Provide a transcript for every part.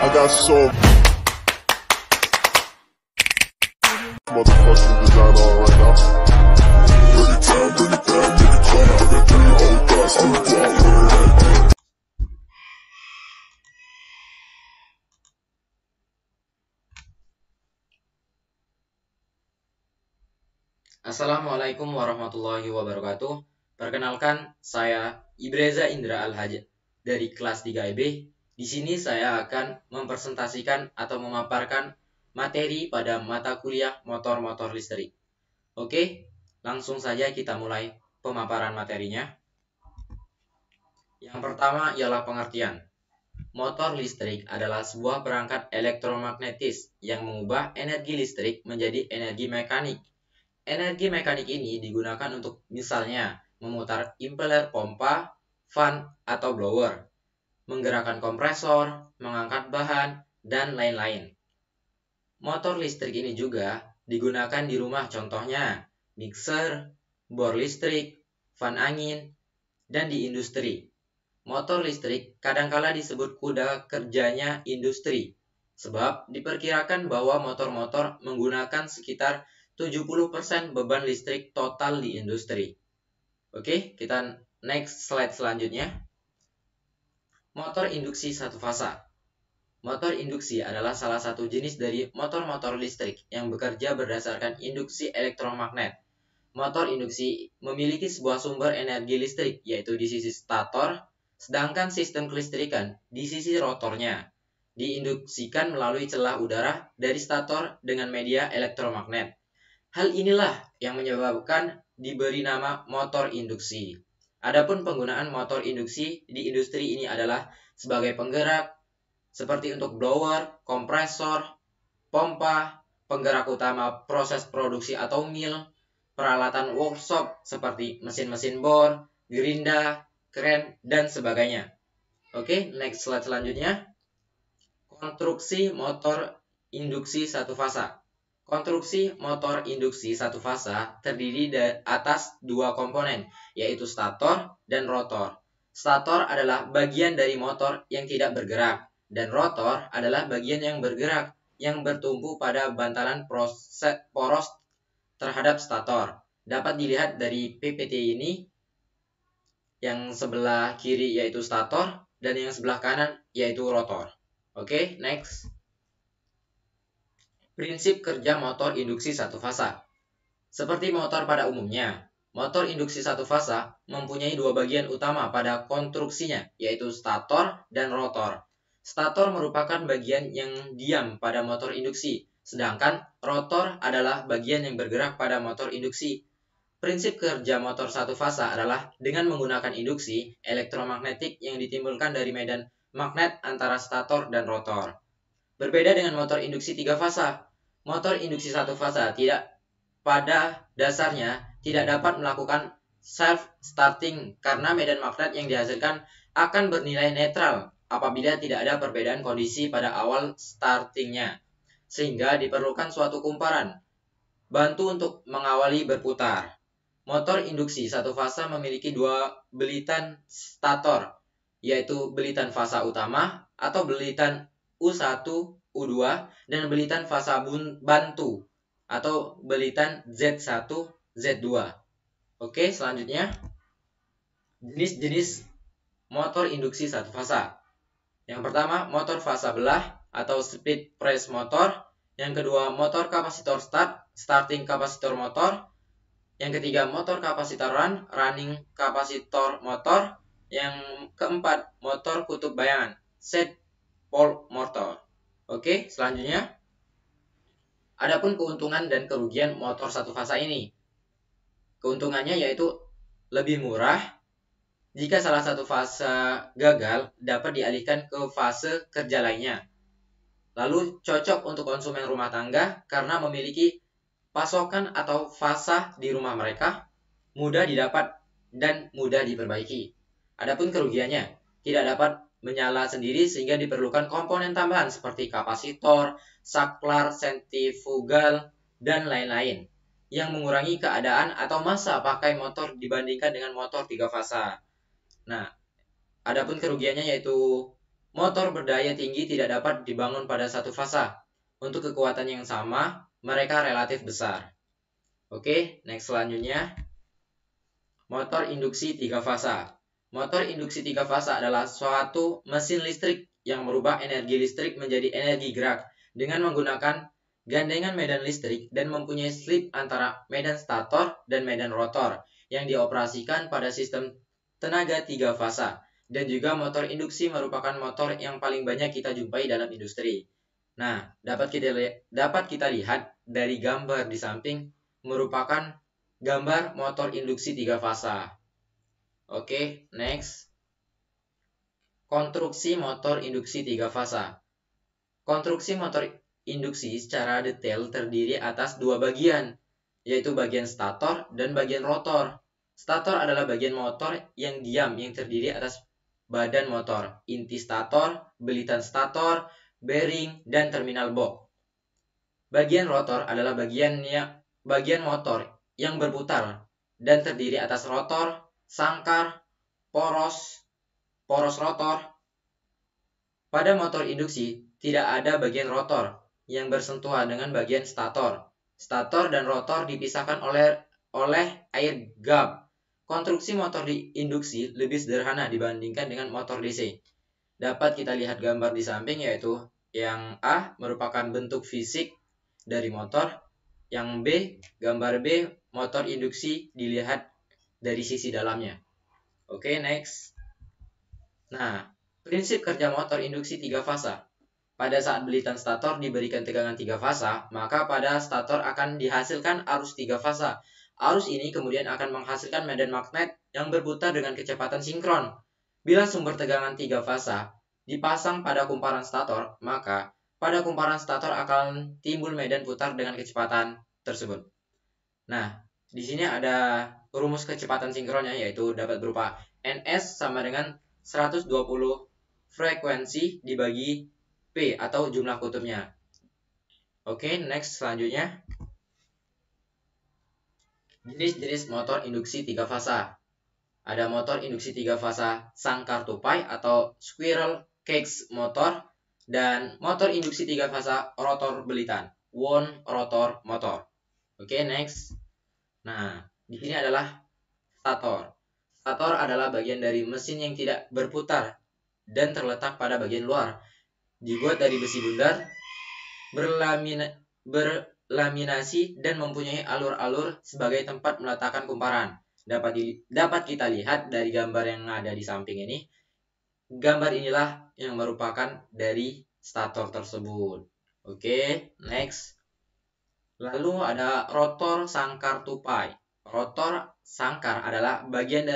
I got so motherfucking design on right now. Bring it down, bring it down, make it clap. I got 3 old thoughts on the block. Assalamualaikum warahmatullahi wabarakatuh. Perkenalkan, saya Ibreza Indra Al-Hajj dari kelas 3 IB. Di sini saya akan mempresentasikan atau memaparkan materi pada mata kuliah motor-motor listrik. Oke, langsung saja kita mulai pemaparan materinya. Yang pertama ialah pengertian. Motor listrik adalah sebuah perangkat elektromagnetis yang mengubah energi listrik menjadi energi mekanik. Energi mekanik ini digunakan untuk misalnya memutar impeller pompa, fan, atau blower, menggerakkan kompresor, mengangkat bahan, dan lain-lain. Motor listrik ini juga digunakan di rumah, contohnya mixer, bor listrik, fan angin, dan di industri. Motor listrik kadangkala disebut kuda kerjanya industri, sebab diperkirakan bahwa motor-motor menggunakan sekitar 70% beban listrik total di industri. Oke, kita next slide selanjutnya. Motor induksi satu fasa. Motor induksi adalah salah satu jenis dari motor-motor listrik yang bekerja berdasarkan induksi elektromagnet. Motor induksi memiliki sebuah sumber energi listrik, yaitu di sisi stator, sedangkan sistem kelistrikan di sisi rotornya. Diinduksikan melalui celah udara dari stator dengan media elektromagnet. Hal inilah yang menyebabkan diberi nama motor induksi. Adapun penggunaan motor induksi di industri ini adalah sebagai penggerak, seperti untuk blower, kompresor, pompa, penggerak utama proses produksi atau mill, peralatan workshop seperti mesin-mesin bor, gerinda, kren, dan sebagainya. Oke, next slide selanjutnya. Konstruksi motor induksi satu fasa. Konstruksi motor induksi satu fasa terdiri atas 2 komponen, yaitu stator dan rotor. Stator adalah bagian dari motor yang tidak bergerak, dan rotor adalah bagian yang bergerak, yang bertumpu pada bantalan poros terhadap stator. Dapat dilihat dari PPT ini, yang sebelah kiri yaitu stator, dan yang sebelah kanan yaitu rotor. Oke, next. Prinsip kerja motor induksi satu fasa. Seperti motor pada umumnya, motor induksi satu fasa mempunyai 2 bagian utama pada konstruksinya, yaitu stator dan rotor. Stator merupakan bagian yang diam pada motor induksi, sedangkan rotor adalah bagian yang bergerak pada motor induksi. Prinsip kerja motor satu fasa adalah dengan menggunakan induksi elektromagnetik yang ditimbulkan dari medan magnet antara stator dan rotor. Berbeda dengan motor induksi 3 fasa. Motor induksi satu fasa pada dasarnya tidak dapat melakukan self-starting karena medan magnet yang dihasilkan akan bernilai netral apabila tidak ada perbedaan kondisi pada awal startingnya, sehingga diperlukan suatu kumparan bantu untuk mengawali berputar. Motor induksi satu fasa memiliki 2 belitan stator, yaitu belitan fasa utama atau belitan U1, U2, dan belitan fasa bantu atau belitan Z1, Z2. Oke, selanjutnya jenis-jenis motor induksi satu fasa. Yang pertama, motor fasa belah atau speed press motor. Yang kedua, motor kapasitor starting kapasitor motor. Yang ketiga, motor kapasitor running kapasitor motor. Yang keempat, motor kutub bayangan set pole motor. Oke, selanjutnya. Adapun keuntungan dan kerugian motor satu fasa ini. Keuntungannya yaitu lebih murah. Jika salah satu fase gagal, dapat dialihkan ke fase kerja lainnya. Lalu cocok untuk konsumen rumah tangga karena memiliki pasokan atau fasa di rumah mereka, mudah didapat dan mudah diperbaiki. Adapun kerugiannya, tidak dapat menyala sendiri sehingga diperlukan komponen tambahan seperti kapasitor, saklar, sentrifugal, dan lain-lain yang mengurangi keadaan atau masa pakai motor dibandingkan dengan motor 3 fasa. Nah, adapun kerugiannya yaitu motor berdaya tinggi tidak dapat dibangun pada satu fasa. Untuk kekuatan yang sama, mereka relatif besar. Oke, next selanjutnya. Motor induksi 3 fasa. Motor induksi 3 fasa adalah suatu mesin listrik yang merubah energi listrik menjadi energi gerak dengan menggunakan gandengan medan listrik dan mempunyai slip antara medan stator dan medan rotor yang dioperasikan pada sistem tenaga 3 fasa. Dan juga motor induksi merupakan motor yang paling banyak kita jumpai dalam industri. Nah, dapat kita lihat dari gambar di samping merupakan gambar motor induksi 3 fasa. Oke, next. Konstruksi motor induksi 3 fasa. Konstruksi motor induksi secara detail terdiri atas 2 bagian, yaitu bagian stator dan bagian rotor. Stator adalah bagian motor yang diam yang terdiri atas badan motor, inti stator, belitan stator, bearing, dan terminal box. Bagian rotor adalah bagian motor yang berputar dan terdiri atas rotor, sangkar, poros rotor. Pada motor induksi, tidak ada bagian rotor yang bersentuhan dengan bagian stator. Stator dan rotor dipisahkan oleh air gap. Konstruksi motor di induksi lebih sederhana dibandingkan dengan motor DC. Dapat kita lihat gambar di samping, yaitu yang A merupakan bentuk fisik dari motor, yang B, gambar B, motor induksi dilihat dari sisi dalamnya. Oke, next. Nah, prinsip kerja motor induksi 3 fasa. Pada saat belitan stator diberikan tegangan 3 fasa, maka pada stator akan dihasilkan arus 3 fasa. Arus ini kemudian akan menghasilkan medan magnet yang berputar dengan kecepatan sinkron. Bila sumber tegangan 3 fasa dipasang pada kumparan stator, maka pada kumparan stator akan timbul medan putar dengan kecepatan tersebut. Nah, di sini ada rumus kecepatan sinkronnya, yaitu dapat berupa Ns sama dengan 120 frekuensi dibagi P atau jumlah kutubnya. Oke, next selanjutnya. Jenis-jenis motor induksi 3 fasa. Ada motor induksi 3 fasa sangkar tupai atau squirrel cage motor, dan motor induksi 3 fasa rotor belitan, wound rotor motor. Oke, next. Nah, di sini adalah stator. Stator adalah bagian dari mesin yang tidak berputar dan terletak pada bagian luar. Dibuat dari besi bundar, berlaminasi dan mempunyai alur-alur sebagai tempat meletakkan kumparan. Dapat kita lihat dari gambar yang ada di samping ini. Gambar inilah yang merupakan dari stator tersebut. Oke, next. Lalu ada rotor sangkar tupai. Rotor sangkar adalah bagian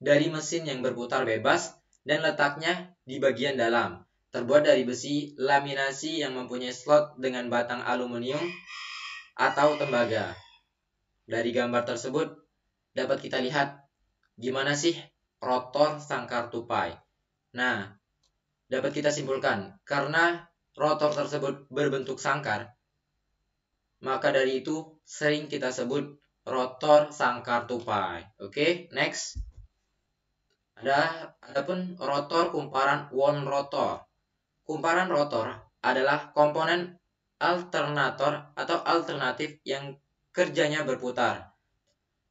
dari mesin yang berputar bebas dan letaknya di bagian dalam. Terbuat dari besi laminasi yang mempunyai slot dengan batang aluminium atau tembaga. Dari gambar tersebut dapat kita lihat gimana sih rotor sangkar tupai. Nah, dapat kita simpulkan, karena rotor tersebut berbentuk sangkar, maka dari itu sering kita sebut rotor sangkar tupai. Oke, next. Adapun rotor kumparan wound rotor. Kumparan rotor adalah komponen alternator atau alternatif yang kerjanya berputar.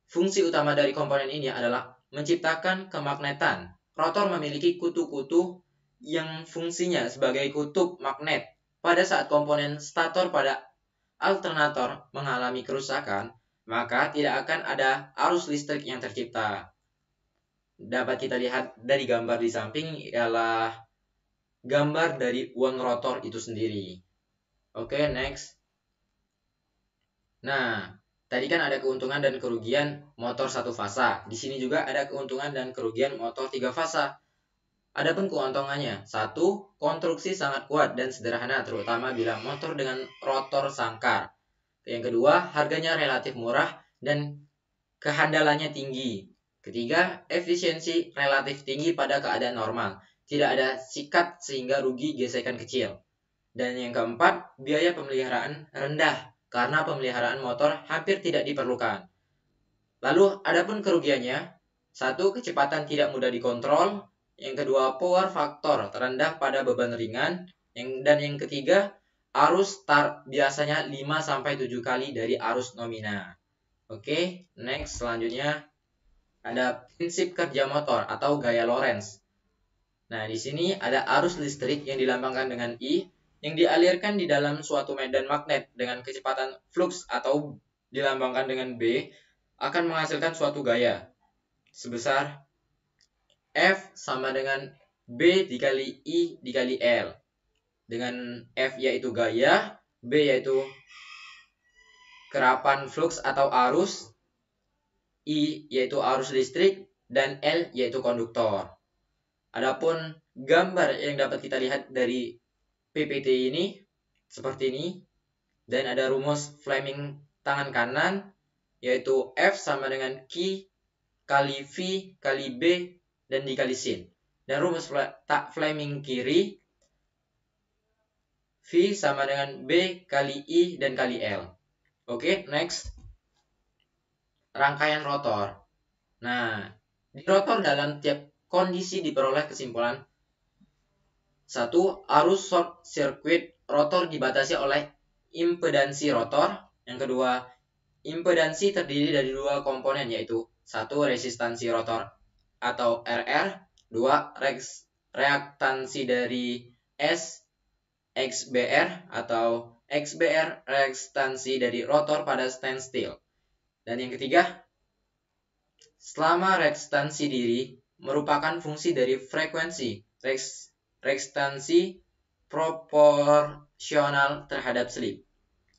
Fungsi utama dari komponen ini adalah menciptakan kemagnetan. Rotor memiliki kutu-kutu yang fungsinya sebagai kutub magnet. Pada saat komponen stator pada alternator mengalami kerusakan, maka tidak akan ada arus listrik yang tercipta. Dapat kita lihat dari gambar di samping ialah gambar dari wound rotor itu sendiri. Oke, next. Nah, tadi kan ada keuntungan dan kerugian motor 1 fasa. Di sini juga ada keuntungan dan kerugian motor 3 fasa. Adapun keuntungannya, 1. Konstruksi sangat kuat dan sederhana, terutama bila motor dengan rotor sangkar. Yang kedua, harganya relatif murah dan kehandalannya tinggi. Ketiga, efisiensi relatif tinggi pada keadaan normal. Tidak ada sikat sehingga rugi gesekan kecil. Dan yang keempat, biaya pemeliharaan rendah karena pemeliharaan motor hampir tidak diperlukan. Lalu, adapun kerugiannya, 1. Kecepatan tidak mudah dikontrol. Yang kedua, power faktor terendah pada beban ringan. Dan yang ketiga, arus start biasanya 5-7 kali dari arus nomina. Oke, next selanjutnya ada prinsip kerja motor atau gaya Lorentz. Nah, di sini ada arus listrik yang dilambangkan dengan I yang dialirkan di dalam suatu medan magnet dengan kecepatan flux atau dilambangkan dengan B akan menghasilkan suatu gaya sebesar F sama dengan B dikali I dikali L. Dengan F yaitu gaya, B yaitu kerapan flux atau arus, I yaitu arus listrik, dan L yaitu konduktor. Adapun gambar yang dapat kita lihat dari PPT ini seperti ini, dan ada rumus Fleming tangan kanan yaitu F sama dengan Q kali V kali B dan dikali sin. Dan rumus Fleming kiri V sama dengan B kali I dan kali L. Oke, next. Rangkaian rotor. Nah, di rotor dalam tiap kondisi diperoleh kesimpulan. 1. Arus short circuit rotor dibatasi oleh impedansi rotor. Yang kedua, impedansi terdiri dari dua komponen yaitu 1. Resistansi rotor atau RR, 2. Reaktansi dari S XBR atau XBR reaktansi dari rotor pada standstill. Dan yang ketiga, selama reaktansi diri merupakan fungsi dari frekuensi reaktansi proporsional terhadap slip.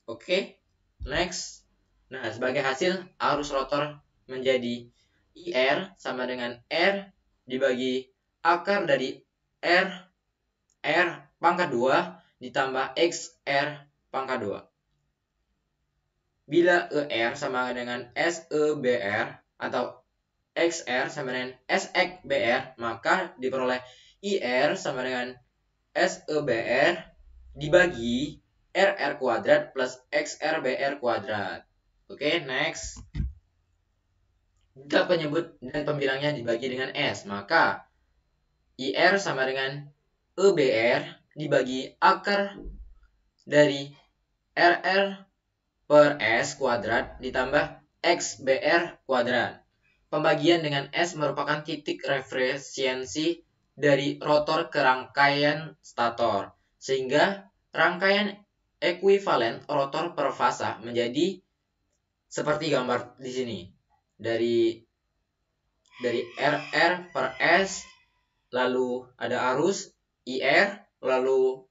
Oke, next. Nah, sebagai hasil arus rotor menjadi IR sama dengan R dibagi akar dari R pangkat 2 ditambah XR pangkat 2. Bila ER sama dengan SEBR atau XR sama dengan SXBR, maka diperoleh IR sama dengan SEBR dibagi RR kuadrat plus XRBR kuadrat. Oke, next. Jika penyebut dan pembilangnya dibagi dengan S, maka IR sama dengan EBR dibagi akar dari RR per S kuadrat ditambah XBR kuadrat. Pembagian dengan S merupakan titik referensi dari rotor ke rangkaian stator, sehingga rangkaian ekuivalen rotor per fasa menjadi seperti gambar di sini. Dari RR per S, lalu ada arus IR, lalu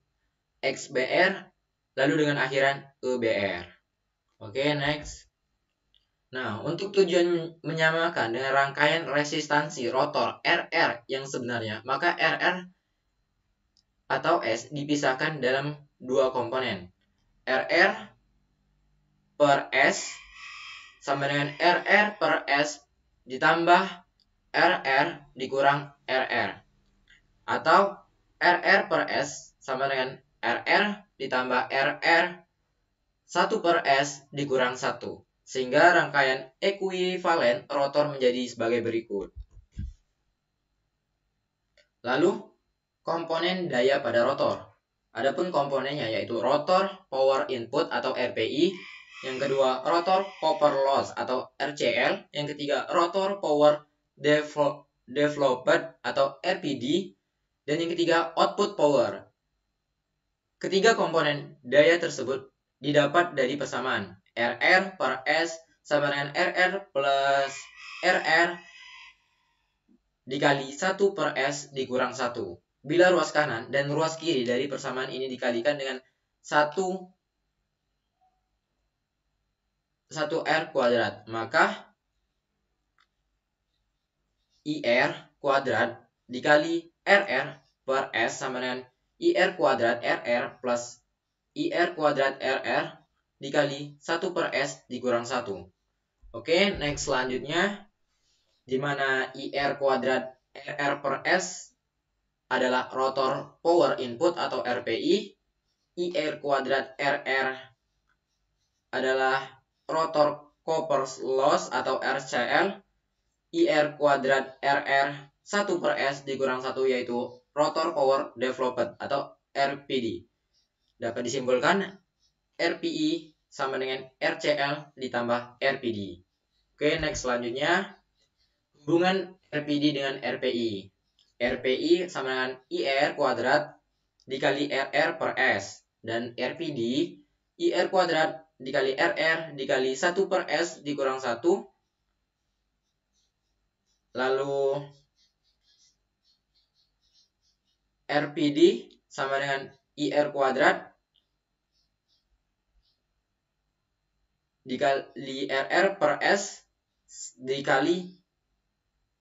XBR, lalu dengan akhiran EBR. Oke, next. Nah, untuk tujuan menyamakan dengan rangkaian resistansi rotor RR yang sebenarnya, maka RR atau S dipisahkan dalam dua komponen. RR per S sama dengan RR per S ditambah RR dikurang RR. Atau RR per S sama dengan RR ditambah RR 1 per S dikurang 1. Sehingga rangkaian ekuivalen rotor menjadi sebagai berikut. Lalu, komponen daya pada rotor. Adapun komponennya yaitu rotor power input atau RPI. Yang kedua, rotor copper loss atau RCL. Yang ketiga, rotor power developed atau RPD. Dan yang ketiga, output power. Ketiga komponen daya tersebut didapat dari persamaan RR per S sama dengan RR plus RR dikali 1 per S dikurang 1. Bila ruas kanan dan ruas kiri dari persamaan ini dikalikan dengan 1 R kuadrat, maka IR kuadrat dikali RR per S sama dengan IR kuadrat RR plus IR kuadrat RR dikali 1 per S dikurang 1. Oke, next selanjutnya. Di mana IR kuadrat RR per S adalah rotor power input atau RPI. IR kuadrat RR adalah rotor copper loss atau RCL. IR kuadrat RR 1/S dikurang 1 yaitu rotor power developed atau RPD. Dapat disimpulkan RPI sama dengan RCL ditambah RPD. Oke, next selanjutnya hubungan RPD dengan RPI. RPI sama dengan IR kuadrat dikali RR per S. Dan RPD IR kuadrat dikali RR dikali 1/S dikurang 1. Lalu RPD sama dengan IR kuadrat dikali RR per S dikali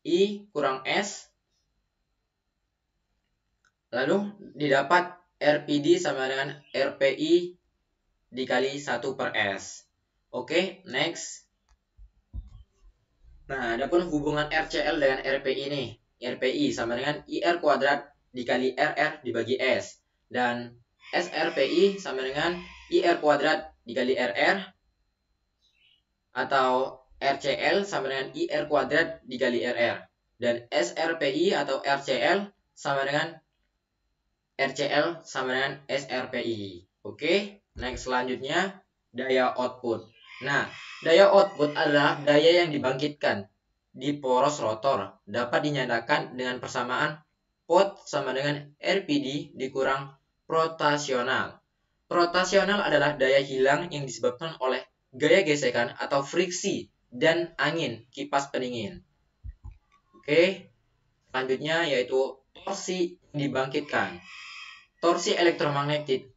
I kurang S. Lalu didapat RPD sama dengan RPI dikali 1/S. Oke, next. Nah, adapun hubungan RCL dengan RPI ini. RPI sama dengan IR kuadrat dikali RR dibagi S. Dan SRPI sama dengan IR kuadrat dikali RR. Atau RCL sama dengan IR kuadrat dikali RR. Dan SRPI atau RCL sama dengan RCL sama dengan SRPI. Oke, next selanjutnya daya output. Nah, daya output adalah daya yang dibangkitkan di poros rotor. Dapat dinyatakan dengan persamaan POT sama dengan RPD dikurang rotasional. Rotasional adalah daya hilang yang disebabkan oleh gaya gesekan atau friksi dan angin kipas pendingin. Oke, selanjutnya yaitu torsi dibangkitkan. Torsi elektromagnetik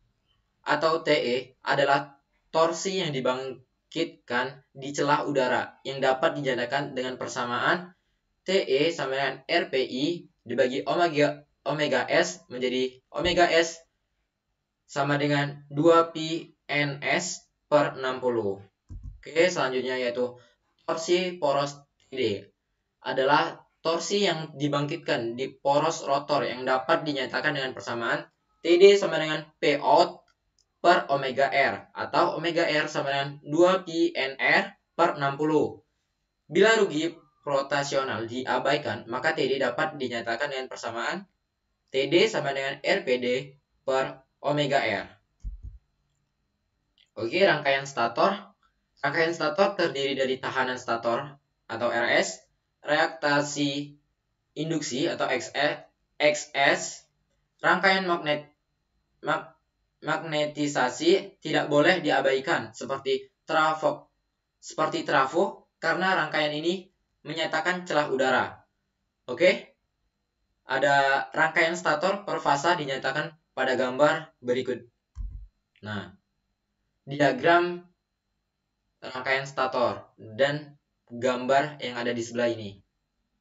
atau TE adalah torsi yang dibangkitkan di celah udara yang dapat dinyatakan dengan persamaan TE sama dengan RPI dibagi omega S menjadi omega S sama dengan 2pi NS per 60. Oke, selanjutnya yaitu torsi poros TD adalah torsi yang dibangkitkan di poros rotor yang dapat dinyatakan dengan persamaan TD sama dengan P out per omega R atau omega R sama dengan 2pi NR per 60. Bila rugi rotasional diabaikan, maka TD dapat dinyatakan dengan persamaan TD sama dengan RPD per omega R. Oke, rangkaian stator. Rangkaian stator terdiri dari tahanan stator atau RS, reaktasi induksi atau XS, rangkaian magnetisasi tidak boleh diabaikan seperti trafo karena rangkaian ini menyatakan celah udara. Oke? Ada rangkaian stator per fasa dinyatakan pada gambar berikut. Nah, diagram rangkaian stator dan gambar yang ada di sebelah ini.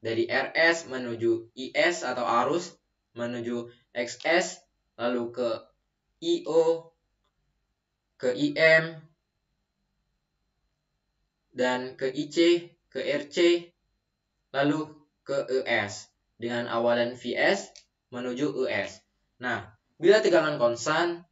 Dari RS menuju IS atau arus, menuju XS, lalu ke IO, ke IM, dan ke IC, ke RC, lalu ke ES dengan awalan VS menuju ES. Nah, bila tegangan konstan,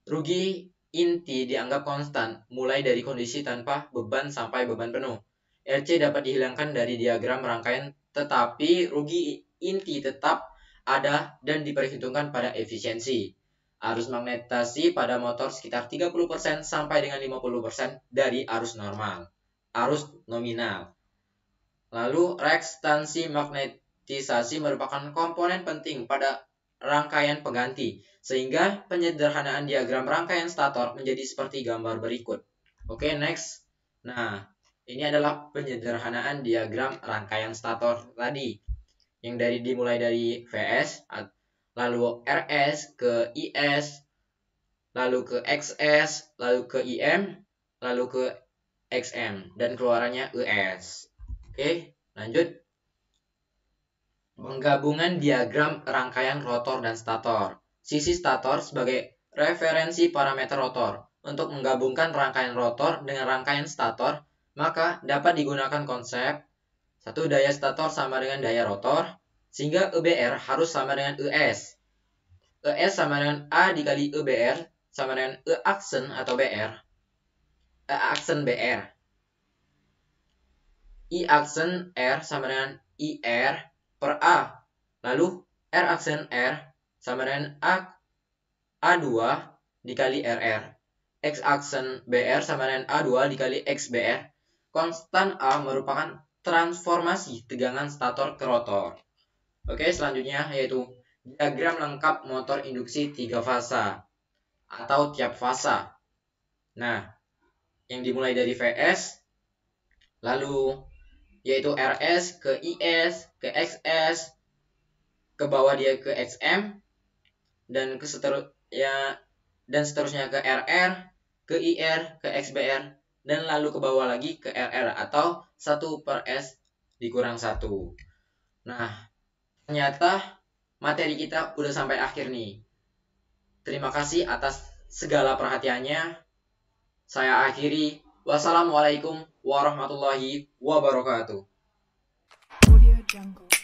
rugi inti dianggap konstan mulai dari kondisi tanpa beban sampai beban penuh. RC dapat dihilangkan dari diagram rangkaian, tetapi rugi inti tetap ada dan diperhitungkan pada efisiensi. Arus magnetasi pada motor sekitar 30% sampai dengan 50% dari arus normal, arus nominal. Lalu, reaktansi magnetisasi merupakan komponen penting pada rangkaian pengganti, sehingga penyederhanaan diagram rangkaian stator menjadi seperti gambar berikut. Oke, next. Nah, ini adalah penyederhanaan diagram rangkaian stator tadi, yang dimulai dari VS, lalu RS ke IS, lalu ke XS, lalu ke IM, lalu ke XM, dan keluarannya ES. Oke, lanjut. Penggabungan diagram rangkaian rotor dan stator. Sisi stator sebagai referensi parameter rotor. Untuk menggabungkan rangkaian rotor dengan rangkaian stator, maka dapat digunakan konsep satu daya stator sama dengan daya rotor, sehingga EBR harus sama dengan ES. ES sama dengan A dikali EBR sama dengan E aksen atau BR. E aksen BR. I aksen R sama dengan IR per A Lalu R aksen R sama dengan A2 dikali RR. X aksen BR sama dengan A2 dikali XBR. Konstan A merupakan transformasi tegangan stator ke rotor. Oke, selanjutnya yaitu diagram lengkap motor induksi 3 fasa atau tiap fasa. Nah, yang dimulai dari VS, lalu yaitu RS ke IS, ke XS, ke bawah dia ke XM, dan seterusnya ke RR, ke IR, ke XBR, dan lalu ke bawah lagi ke RR atau 1/S dikurang 1. Nah, ternyata materi kita udah sampai akhir nih. Terima kasih atas segala perhatiannya. Saya akhiri. Wassalamualaikum warahmatullahi wabarakatuh. Audio Jungle.